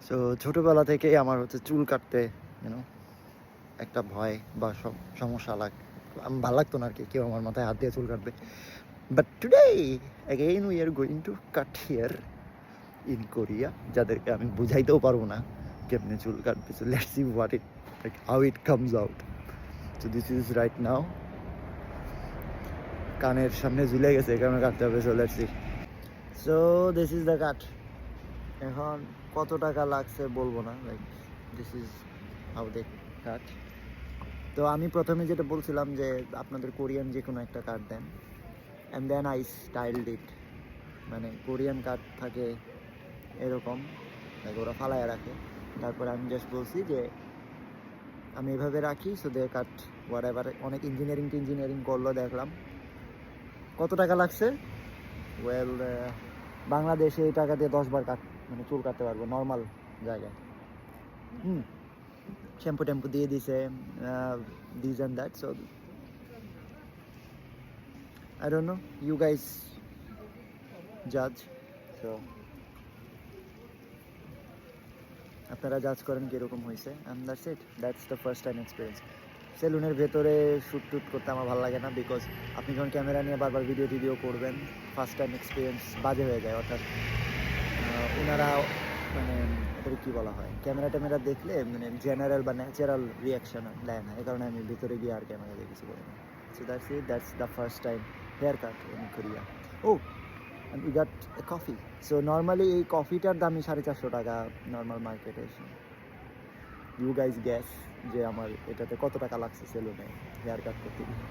So ছোটোবেলা থেকেই আমার হচ্ছে চুল কাটতে ইউনো একটা ভয় বা সমস্যা ভালো লাগতো না আর কি কেউ আমার মাথায় হাত দিয়ে চুল কাটবে। But today again we are going to cut here in Korea, যাদেরকে আমি বুঝাইতেও পারবো না কেমনে চুল কাটবে। So let's see what it like how it comes out. So this is right now, কানের সামনে ঝুলে গেছে, এখানে কাটতে হবে। So let's see. So this is the cut. এখন কত টাকা লাগছে বলবো না, like this is how they cut. তো আমি প্রথমে যেটা বলছিলাম যে আপনাদের কোরিয়ান যে কোনো একটা কাট দেন, অ্যান্ড দেন আই স্টাইলড ইট। মানে কোরিয়ান কাট থাকে এরকম, লাইক ওরা ফালায় রাখে, তারপরে আমি জাস্ট বলছি যে আমি এভাবে রাখি। So they cut whatever. অনেক ইঞ্জিনিয়ারিং করলো, দেখলাম। কত টাকা লাগছে? ওয়েল, বাংলাদেশে এই টাকা দিয়ে 10 বার মানে চুল কাটতে পারবো নর্মাল জায়গায়। শ্যাম্পু ট্যাম্পু দিয়ে দিছে, this and that. So I don't know, you guys judge. So আপনারা জাজ করেন কীরকম হয়েছে, and that's it. That's the first time experience. সেলুনের ভেতরে শ্যুট টুট করতে আমার ভালো লাগে না, বিকজ আপনি যখন ক্যামেরা নিয়ে বারবার ভিডিও করবেন, ফার্স্ট টাইম এক্সপিরিয়েন্স বাজে হয়ে যায়। অর্থাৎ ওনারা মানে এটাকে কী বলা হয়, ক্যামেরা দেখলে মানে জেনারেল বা ন্যাচারাল রিয়াকশান দেয় না। এই কারণে আমি ভিতরে গিয়ে আর ক্যামেরা দিয়ে কিছু করি না। So that's it, that's the first time hair cut in Korea. ও, and we got a coffee. So normally এই কফিটার দামই 450 টাকা নর্মাল মার্কেটে। ইউ গাইজ গ্যাস যে আমার এটাতে কত টাকা লাগছে সেলুনে হেয়ার কাট করতে গিয়ে।